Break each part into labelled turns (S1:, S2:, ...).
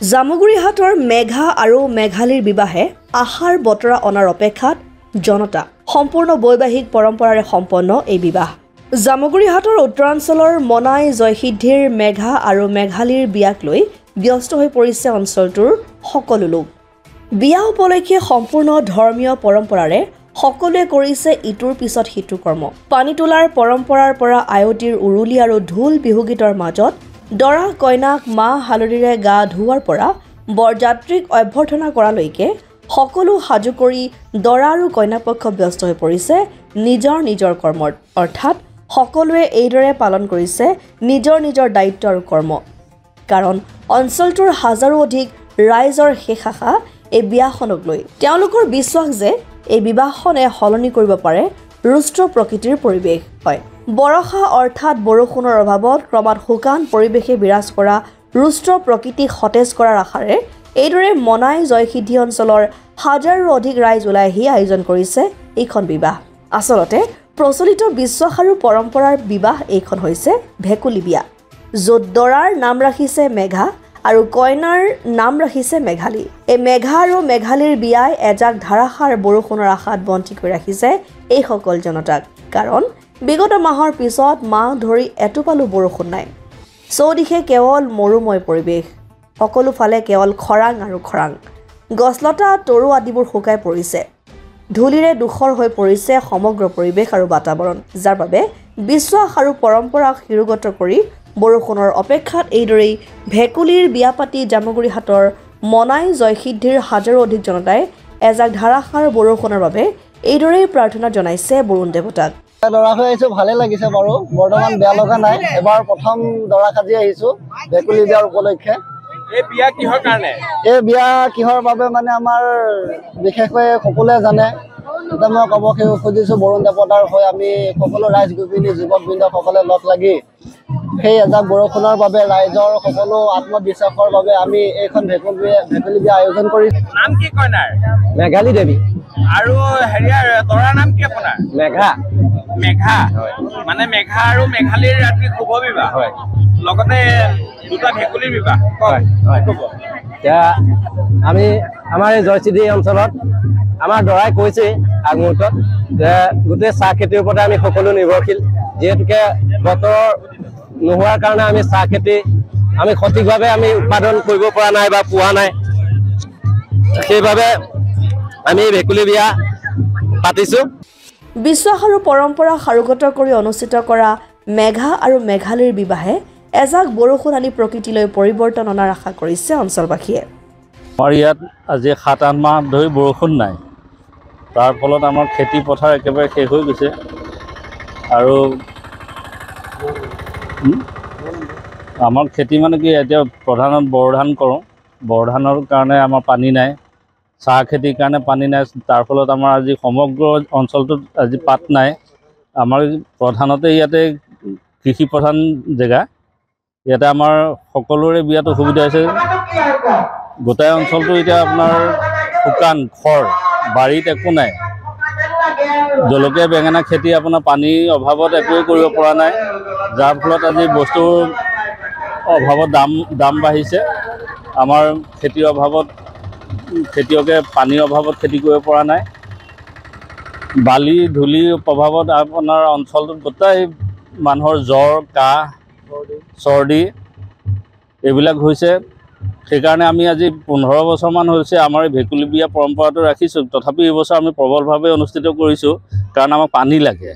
S1: জামুগুৰিহাটৰ মেঘা আৰু মেঘালীৰ বিবাহে আহাৰ বতৰা অনাৰ অপেক্ষাত জনতা সম্পূৰ্ণ বৈবাহিক পৰম্পৰাৰে সম্পন্ন এই বিবাহ। জামুগুৰিহাটৰ উত্তৰাঞ্চলৰ মনাই জয়সিদ্ধিৰ মেঘা আৰু মেঘালীৰ বিয়াক লৈ ব্যস্ত হৈ পৰিছে অঞ্চলটোৰ সকলো লোক। বিয়া উপলক্ষে সম্পূৰ্ণ ধৰ্মীয় পৰম্পৰাৰে সকলোৱে কৰিছে ইটোৰ পিছত সিটো কৰ্ম। পানী তোলাৰ পৰম্পৰাৰ পৰা আয়তীৰ উৰুলি আৰু ঢোল বিহুগীতৰ মাজত দৰা কইনাক মাহ হালধিৰে গা ধুওৱাৰ পৰা বৰযাত্ৰীক অভ্যৰ্থনা কৰালৈকে সকলো সাজু কৰি দৰা আৰু কইনা পক্ষ ব্যস্ত হৈ পৰিছে নিজৰ নিজৰ কৰ্মত। অৰ্থাৎ সকলোৱে এইদৰে পালন কৰিছে নিজৰ নিজৰ দায়িত্ব আৰু কৰ্ম। কাৰণ অঞ্চলটোৰ হাজাৰো অধিক ৰাইজৰ শেষ আশা এই বিয়াখনক লৈ। তেওঁলোকৰ বিশ্বাস যে এই বিবাহখনে সলনি কৰিব পাৰে ৰুষ্ট প্ৰকৃতিৰ পৰিৱেশ। হয়, বৰষা অৰ্থাৎ বৰষুণৰ অভাৱত ক্ৰমাৎ শুকান পৰিৱেশে বিৰাজ কৰা ৰুষ্ট প্ৰকৃতিক সতেজ কৰাৰ আশাৰে এইদৰে মনাই জয়সিদ্ধি অঞ্চলৰ হাজাৰো অধিক ৰাইজ ওলাই আহি আয়োজন কৰিছে এইখন বিবাহ। আচলতে প্ৰচলিত বিশ্বাস আৰু পৰম্পৰাৰ বিবাহ এইখন হৈছে ভেকুলী বিয়া, য'ত দৰাৰ নাম ৰাখিছে মেঘা আৰু কইনাৰ নাম ৰাখিছে মেঘালী। এই মেঘা আৰু মেঘালীৰ বিয়াই এজাক ধাৰাসাৰ বৰষুণৰ আশাত বন্দী কৰি ৰাখিছে এইসকল জনতাক। কাৰণ বিগত মাহৰ পিছত মাহ ধৰি এটোপালো বৰষুণ নাই। চৌদিশে কেৱল মৰুময় পৰিৱেশ, সকলো ফালে কেৱল খৰাং আৰু খৰাং। গছলতা তৰু আদিবোৰ শুকাই পৰিছে। ধূলিৰে দুখৰ হৈ পৰিছে সমগ্ৰ পৰিৱেশ আৰু বাতাবৰণ, যাৰ বাবে বিশ্বাস আৰু পৰম্পৰাক শিৰোগত কৰি বৰষুণৰ অপেক্ষাত এইদৰেই ভেকুলীৰ বিয়া পাতি জামুগুৰিহাটৰ মনাই জয়সিদ্ধিৰ হাজাৰো অধিক জনতাই এজাক ধাৰাসাৰ বৰষুণৰ বাবে এইদৰেই প্ৰাৰ্থনা জনাইছে বৰুণ দেৱতাক।
S2: দৰা হৈ আহিছোঁ, ভালে লাগিছে বাৰু, বৰ্তমান বেয়া লগা নাই। এবাৰ প্ৰথম দৰা সাজি আহিছোঁ ভেকুলী বিয়াৰ উপলক্ষে।
S3: এই বিয়া কিহৰ কাৰণে?
S2: এই বিয়া কিহৰ বাবে মানে আমাৰ বিশেষকৈ সকলোৱে জানে। এতিয়া মই ক'ব খুজিছোঁ বৰুণ দেৱতাৰ হৈ আমি সকলো ৰাইজ গোপিনী যুৱকবৃন্দসকলে লগ লাগি সেই এজাক বৰষুণৰ বাবে ৰাইজৰ সকলো আত্মবিশ্বাসৰ বাবে আমি এইখন ভেকুলী বিয়া আয়োজন কৰিছোঁ।
S3: নাম কি কইনাৰ?
S2: মেঘালী দেৱী।
S3: আৰু হেৰিয়াৰ দৰাৰ নাম কি আপোনাৰ?
S2: মেঘা।
S3: মেঘা, মানে মেঘা আৰু মেঘালীৰ ৰাতি শুভ বিবাহ, লগতে দুটা ভেকুলীৰ বিবাহ।
S4: এতিয়া আমি আমাৰ এই জয়সিদ্ধি অঞ্চলত আমাৰ দৰাই কৈছে আগমুহূৰ্তত যে গোটেই চাহ খেতিৰ ওপৰতে আমি সকলো নিৰ্ভৰশীল। যিহেতুকে বতৰ নোহোৱাৰ কাৰণে আমি চাহ খেতি আমি সঠিকভাৱে আমি উৎপাদন কৰিব পৰা নাই বা পোৱা নাই। সেইবাবে আমি ভেকুলী বিয়া পাতিছোঁ।
S1: বিশ্বাস আৰু পৰম্পৰা সাৰোগত কৰি অনুষ্ঠিত কৰা মেঘা আৰু মেঘালীৰ বিবাহে এজাক বৰষুণ আনি প্ৰকৃতিলৈ পৰিৱৰ্তন অনাৰ আশা কৰিছে অঞ্চলবাসীয়ে।
S5: আমাৰ ইয়াত আজি 7-8 মাহ ধৰি বৰষুণ নাই, তাৰ ফলত আমাৰ খেতি পথাৰ একেবাৰে শেষ হৈ গৈছে। আৰু আমাৰ খেতি মানে কি, এতিয়া প্ৰধানত বৰধান কৰোঁ, বৰধানৰ কাৰণে আমাৰ পানী নাই, চাহ খেতিৰ কাৰণে পানী নাই। তাৰ ফলত আমাৰ আজি সমগ্ৰ অঞ্চলটোত আজি পাত নাই। আমাৰ প্ৰধানতে ইয়াতে কৃষি প্ৰধান জেগা, ইয়াতে আমাৰ সকলোৰে বিয়াত অসুবিধা হৈছে। গোটেই অঞ্চলটো এতিয়া আপোনাৰ শুকান খৰ, বাৰীত একো নাই। জলকীয়া বেঙেনা খেতি আপোনাৰ পানীৰ অভাৱত একোৱেই কৰিব পৰা নাই, যাৰ ফলত আজি বস্তুৰ অভাৱত দাম বাঢ়িছে। আমাৰ খেতিৰ অভাৱত খেতিয়কে পানীৰ অভাৱত খেতি কৰিব পৰা নাই। বালি ধূলিৰ প্ৰভাৱত আপোনাৰ অঞ্চলটোত গোটেই মানুহৰ জ্বৰ, কাহ, চৰ্দি এইবিলাক হৈছে। সেইকাৰণে আমি আজি 15 বছৰমান হৈছে আমাৰ এই ভেকুলী বিয়া পৰম্পৰাটো ৰাখিছোঁ। তথাপি এইবছৰ আমি প্ৰবলভাৱে অনুষ্ঠিত কৰিছোঁ, কাৰণ আমাক পানী লাগে।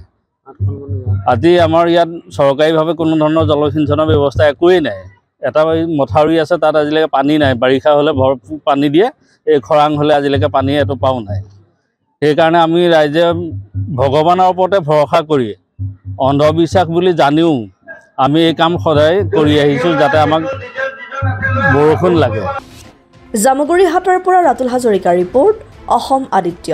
S5: আজি আমাৰ ইয়াত চৰকাৰীভাৱে কোনো ধৰণৰ জলসিঞ্চনৰ ব্যৱস্থা একোৱেই নাই। এটা মথাউৰি আছে, তাত আজিলৈকে পানী নাই। বাৰিষা হ'লে ভৰপূৰ পানী দিয়ে, এই খৰাং হ'লে আজিলৈকে পানী এটোপাও নাই। সেইকাৰণে আমি ৰাইজে ভগৱানৰ ওপৰতে ভৰসা কৰি, অন্ধবিশ্বাস বুলি জানিও আমি এই কাম সদায় কৰি আহিছোঁ, যাতে আমাক বৰষুণ লাগে।
S1: জামুগুৰিহাটৰ পৰা ৰাতুল হাজৰিকাৰ ৰিপৰ্ট, অসম আদিত্য।